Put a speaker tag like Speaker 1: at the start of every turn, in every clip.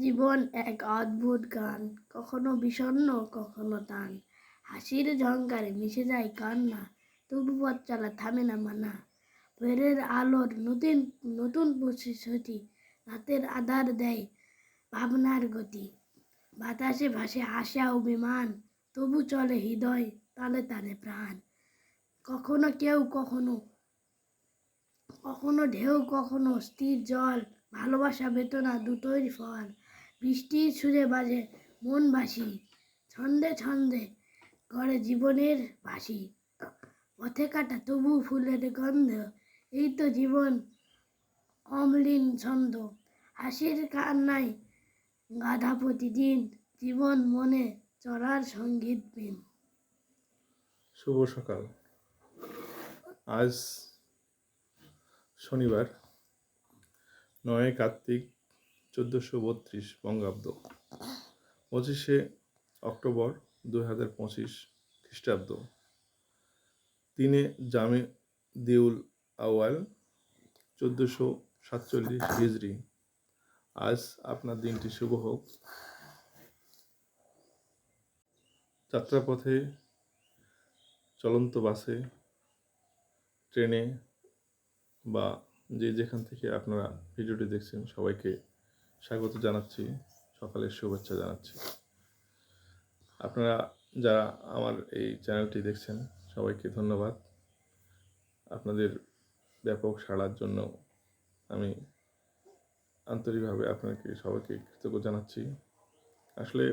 Speaker 1: জীবন এক অদ্ভুত গান, কখনো বিষণ্ণ কখনো টান। হাসির ঝংকারে মিশে যায় কান্না, তবু পথ চলা থামে না মানা। ভোরের আলোর নতুন নতুন প্রতিশ্রুতি, রাতের আধার দেয় ভাবনার গতি। বাতাসে ভাসে আশা অভিমান, তবু চলে হৃদয় তালে তালে প্রাণ। কখনো কেউ কখনো কখনো ঢেউ কখনো স্থির জল, ভালোবাসা বেদনা দুটোই ফল। বৃষ্টির সুরে বাজে মন বাসি, ছন্দে ছন্দে করে জীবনের বাসি। পথে কাটা তবু ফুলের গন্ধ, এই তো জীবন অমলিন ছন্দ। হাসির কান্নায় গাধা প্রতিদিন, জীবন মনে চলার সঙ্গীত বিন।
Speaker 2: শুভ সকাল। আজ শনিবার 9 কার্তিক 1432 বঙ্গাব্দ, 25 অক্টোবর 2025 খ্রিস্টাব্দ, 3 জামে দিউল আউয়াল 1447 হিজরি। আজ আপনার দিনটি শুভ হোক। যাত্রাপথে, চলন্ত বাসে, ট্রেনে বা যে যেখান থেকে আপনারা ভিডিওটি দেখছেন সবাইকে স্বাগত জানাচ্ছি, সকালের শুভেচ্ছা জানাচ্ছি। আপনারা যারা আমার এই চ্যানেলটি দেখছেন সবাইকে ধন্যবাদ। আপনাদের ব্যাপক সাড়ার জন্য আমি আন্তরিকভাবে আপনাকে সবাইকে কৃতজ্ঞ জানাচ্ছি। আসলে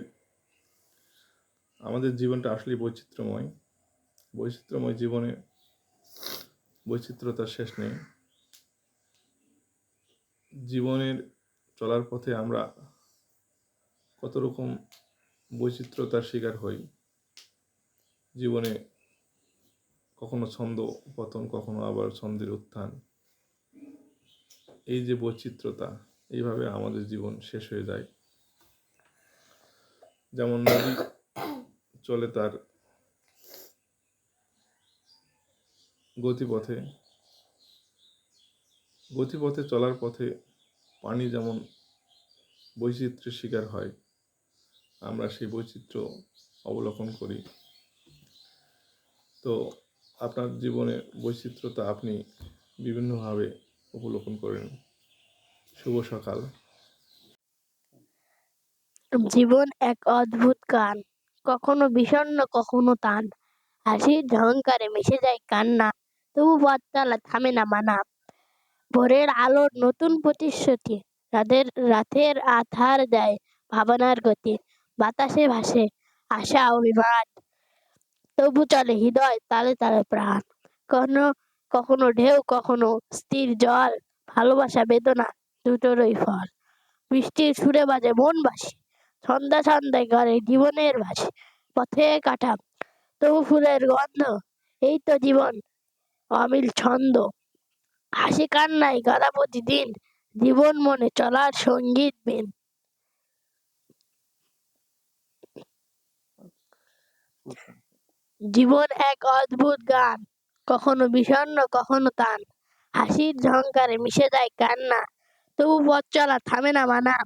Speaker 2: আমাদের জীবনটা আসলেই বৈচিত্র্যময় জীবনে বৈচিত্র্যতার শেষ নেই। জীবনের চলার পথে আমরা কত রকম বৈচিত্র্যতার শিকার হই। জীবনে কখনো ছন্দ পতন, কখনো আবার ছন্দের উত্থান। এই যে বৈচিত্র্যতা, এইভাবে আমাদের জীবন শেষ হয়ে যায়। যেমন নদী চলে তার গতিপথে চলার পথে পানি যেমন বৈচিত্র্যের শিকার হয়, আমরা সেই বৈচিত্র্য অবলোকন করি। তো আপনার জীবনে বৈচিত্র্যতা আপনি বিভিন্নভাবে অবলোকন করেন। শুভ সকাল।
Speaker 1: জীবন এক অদ্ভুত গান, কখনো বিষণ্ণ কখনো টান। হাসির ঝংকারে মিশে যায় কান্না, তবু পথ চলা থামে না মানা। ভোরের আলোর নতুন প্রতিশ্রুতি, রাতের আধার দেয় ভাবনার গতি। বাতাসে ভাসে আশা অভিমান, তবু চলে হৃদয় তালে তালে প্রাণ। কখনো কখনো ঢেউ কখনো স্থির জল, ভালোবাসা বেদনা দুটোরই ফল। বৃষ্টির সুরে বাজে মন বাসি, ছন্দে ছন্দে করে জীবনের ভাসি। পথে কাটা তবু ফুলের গন্ধ, এই তো জীবন অমিল ছন্দ। হাসি কান্নায় গাদা প্রতিদিন, জীবন মনে চলার সঙ্গীত বিন। জীবন এক অদ্ভুত গান, কখনো বিষণ্ণ কখনো টান। হাসির ঝংকারে মিশে যায় কান্না, তবু পথ চলা থামে না মানা।